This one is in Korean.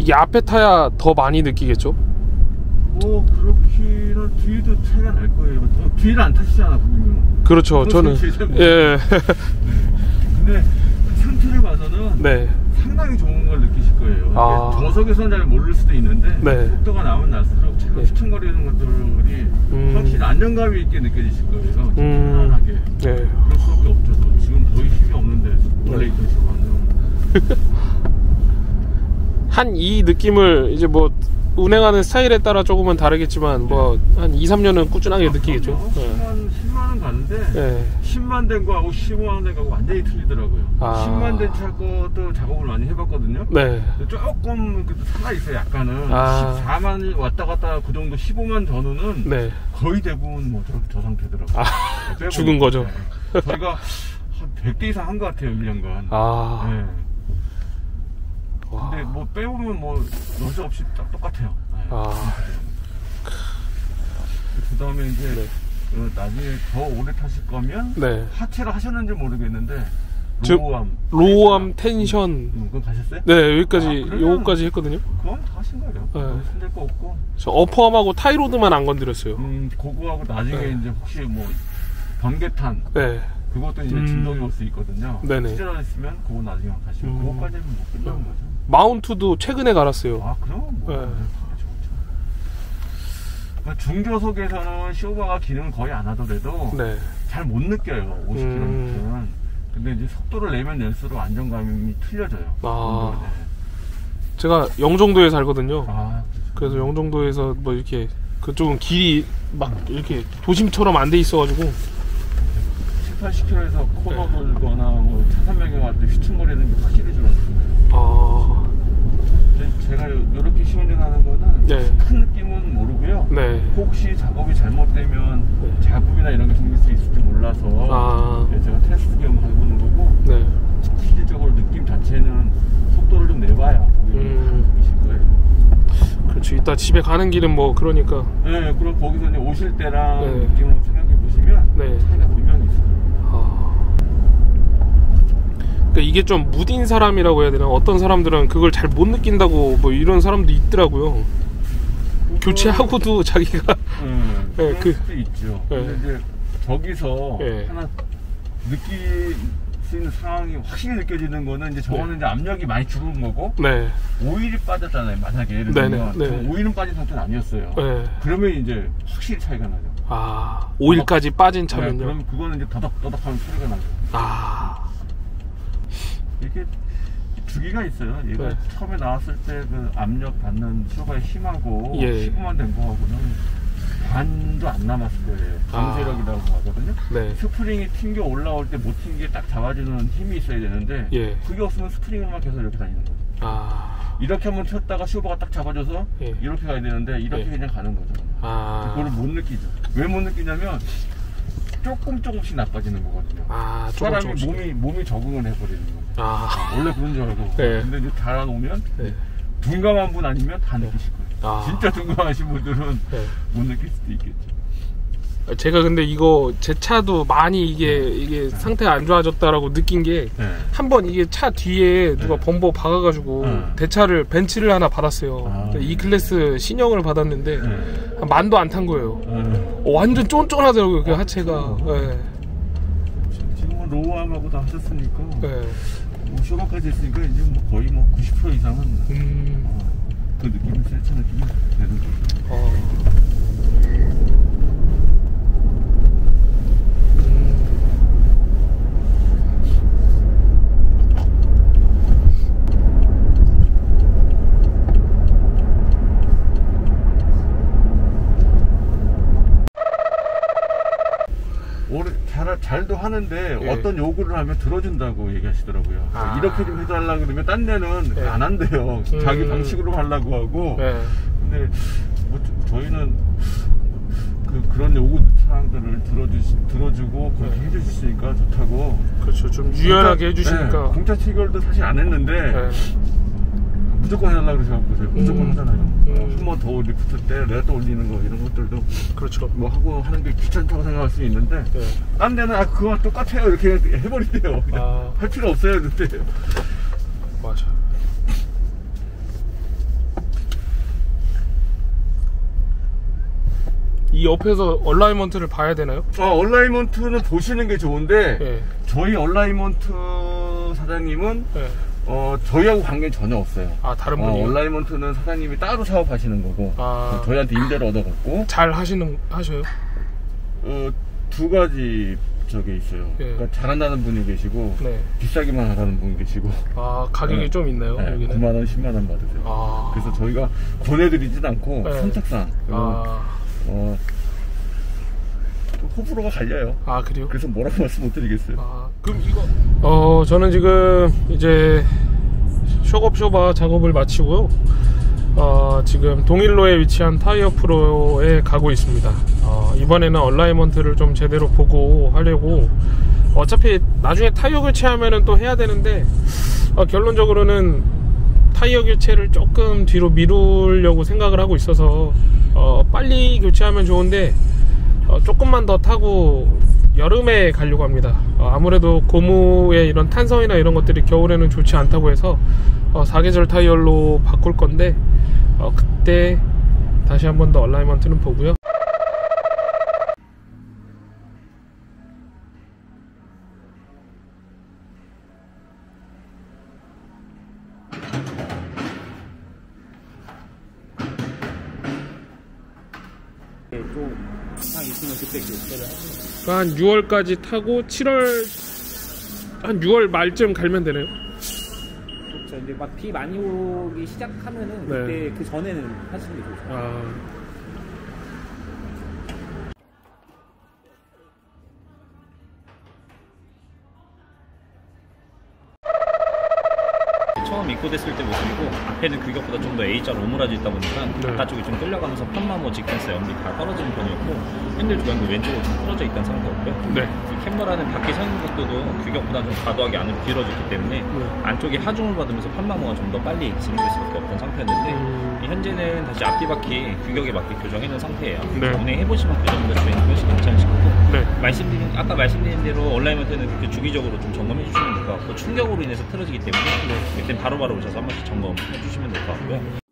이게 앞에 타야 더 많이 느끼겠죠? 뭐 그렇기는 뒤에도 차이가 날 거예요. 뒤를 안 타시잖아, 고객님은. 그렇죠. 저는 예. 근데 그 상태를 봐서는 네. 상당히 좋은 걸 느끼실 거예요. 저속에서는 잘 모를 수도 있는데 네. 속도가 나면 날수록 차가 휘청거리는 것들이 확실히 안정감이 있게 느껴지실 거예요. 편안하게. 네. 그럴 수밖에 없죠. 지금 거의 힘이 없는데 원래 있던 시간은. 한 이 느낌을 이제 뭐 운행하는 스타일에 따라 조금은 다르겠지만 뭐 한 2, 3년은 꾸준하게 느끼겠죠. 10만원 가는데 10만 된 거하고 15만 된 거하고 완전히 틀리더라고요. 10만 된 차 것도 작업을 많이 해봤거든요. 네. 조금 살아있어요. 약간은 14만 왔다 갔다 그 정도 15만 전후는 네. 거의 대부분 뭐 저 상태더라고요. 죽은 거죠. 네. 저희가 한 100대 이상 한 것 같아요. 1년간. 네. 근데 뭐 빼보면 뭐 여지없이 딱 똑같아요. 그 다음에 이제 나중에 더 오래 타실 거면 하체를 하셨는지 모르겠는데 로우암 텐션 그건 가셨어요? 네, 여기까지 요거까지 했거든요. 그건 다 하신 거예요. 힘들 거 없고. 저 어퍼암하고 타이로드만 안 건드렸어요. 그거하고 나중에 이제 혹시 뭐 번개탄 그것도 이제 진동이 올 수 있거든요. 시절 있으면 그거 나중에 가시면 그거까지는 뭐 끝나는 거죠. 마운트도 최근에 갈았어요. 그럼 뭐 중저속에서는 쇼바가 기능을 거의 안 하더라도 잘 못 느껴요. 50km는. 근데 이제 속도를 내면 낼수록 안정감이 틀려져요. 제가 영종도에 살거든요. 그래서 영종도에서 뭐 이렇게 그쪽은 길이 막 이렇게 도심처럼 안 돼 있어가지고 80km에서 코너 돌거나 뭐 차선변경 할 때 휘청거리는 게 확실히 줄었어요. 제가 이렇게 시운전하는 거는 큰 느낌은 모르고요. 혹시 작업이 잘못되면 자국이나 이런 게 생길 수 있을지 몰라서 제가 테스트 겸 해보는 거고 실질적으로 느낌 자체는 속도를 좀 내봐야 느끼실 거예요. 그렇죠. 이따 집에 가는 길은 뭐 그러니까. 그럼 거기서 이제 오실 때랑 느낌을 생각해 보시면 차이가 분명히 있어요. 그러니까 이게 좀 무딘 사람이라고 해야 되나? 어떤 사람들은 그걸 잘 못 느낀다고 뭐 이런 사람도 있더라고요. 교체하고도 자기가 그럴 수도 있죠. 근데 이제 저기서 하나 느낄 수 있는 상황이 확실히 느껴지는 거는 이제 저거는 이제 압력이 많이 줄은 거고 오일이 빠졌잖아요. 만약에 예를 들면 오일은 빠진 상태는 아니었어요. 그러면 이제 확실히 차이가 나죠. 오일까지 빠진 차면요? 그럼 그거는 이제 더덕더덕하는 소리가 나죠. 이게 주기가 있어요. 얘가 처음에 나왔을 때 그 압력 받는 쇼가 심하고 15만 된 거하고는 반도 안 남았을 거예요. 강세력이라고 하거든요. 스프링이 튕겨 올라올 때 못 튕기게 딱 잡아주는 힘이 있어야 되는데 그게 없으면 스프링으로만 계속 이렇게 다니는 거죠. 이렇게 한번 쳤다가 쇼버가 딱 잡아줘서 이렇게 가야 되는데 이렇게 그냥 가는 거죠. 그거를 못 느끼죠. 왜 못 느끼냐면 조금씩 나빠지는 거거든요. 사람이 몸이 적응을 해버리는 거죠. 원래 그런 줄 알고. 근데 이제 달아놓으면 둔감한 분 아니면 다 느끼실 거예요. 진짜 둔감하신 분들은 못 느낄 수도 있겠죠. 제가 근데 이거 제 차도 많이 이게 상태가 안 좋아졌다라고 느낀 게 한번 이게 차 뒤에 누가 범버 박아가지고 대차를 벤츠를 하나 받았어요. E 클래스 신형을 받았는데 한 만도 안 탄 거예요. 완전 쫀쫀하더라고요 그 하체가. 지금은 로우암하고 다 하셨으니까 뭐 쇼바까지 했으니까 이제 뭐 거의 뭐 90% 이상은 그 느낌이 세차 느낌이 되는 거죠. 잘도 하는데 어떤 요구를 하면 들어준다고 얘기하시더라고요. 이렇게 좀 해달라 그러면 딴 데는 안 한대요. 자기 방식으로 하려고 하고. 근데 뭐 저희는 그런 요구 사항들을 들어주고 그렇게 해주시니까 좋다고. 그렇죠. 좀 유연하게 해주시니까. 공짜 체결도 사실 안 했는데 무조건 해달라고 그러셔갖고 제가 무조건 하잖아요. 한 번 더 리프트 때 내가 또 올리는 거 이런 것들도 그렇죠. 뭐 하고 하는 게 귀찮다고 생각할 수 있는데 딴 데는 그거 똑같아요 이렇게 해버린대요. 할 필요 없어요 그때. 맞아. 이 옆에서 얼라이먼트를 봐야 되나요? 얼라이먼트는 보시는 게 좋은데 네. 저희 얼라이먼트 사장님은 네. 저희하고 관계는 전혀 없어요. 다른 분이 얼라이먼트는 사장님이 따로 사업하시는 거고 저희한테 임대를 얻어갖고 잘 하셔요? 두 가지 저게 있어요. 네. 그러니까 잘한다는 분이 계시고 네. 비싸기만 하라는 분이 계시고 가격이 네. 좀 있나요? 네, 여기는? 9만 원, 10만 원 받으세요. 그래서 저희가 보내드리진 않고 네. 선착상 호불호가 갈려요. 그래요? 그래서 뭐라고 말씀 못 드리겠어요. 그럼 이거 저는 지금 이제 쇼바 작업을 마치고요. 지금 동일로에 위치한 타이어 프로에 가고 있습니다. 이번에는 얼라이먼트를 좀 제대로 보고 하려고. 어차피 나중에 타이어 교체하면은 또 해야 되는데 결론적으로는 타이어 교체를 조금 뒤로 미루려고 생각을 하고 있어서 빨리 교체하면 좋은데 조금만 더 타고 여름에 가려고 합니다. 아무래도 고무의 이런 탄성이나 이런 것들이 겨울에는 좋지 않다고 해서 사계절 타이어로 바꿀 건데 그때 다시 한 번 더 얼라이먼트는 보고요. 한 6월까지 타고 6월 말쯤 갈면 되네요. 그렇죠. 이제 막 비 많이 오기 시작하면은 네. 그때 그 전에는 하시는 게 좋죠. 처음 입고됐을 때 모습이고 앞에는 규격보다 좀 더 A자로 오므라져 있다 보니까 네. 바깥쪽이 좀 끌려가면서 편마모, 직선스, 연비 다 떨어지는 편이었고 핸들 조각도 왼쪽으로 좀 풀어져 있던 상태였고요. 네. 이 캠버라는 바퀴 서 있는 각도도 규격보다 좀 과도하게 안으로 길어졌기 때문에 안쪽에 하중을 받으면서 편마모가 좀 더 빨리 진입될 수밖에 없던 상태였는데 현재는 다시 앞뒤 바퀴 규격에 맞게 교정해놓은 상태예요. 네. 운행해보시면 그 정도 주행이 훨씬 괜찮으실 거고 네. 아까 말씀드린 대로 얼라이먼트는 그렇게 주기적으로 좀 점검해 주시면 될 것 같고 충격으로 인해서 틀어지기 때문에 그때 바로바로 오셔서 한 번씩 점검해 주시면 될 것 같고요.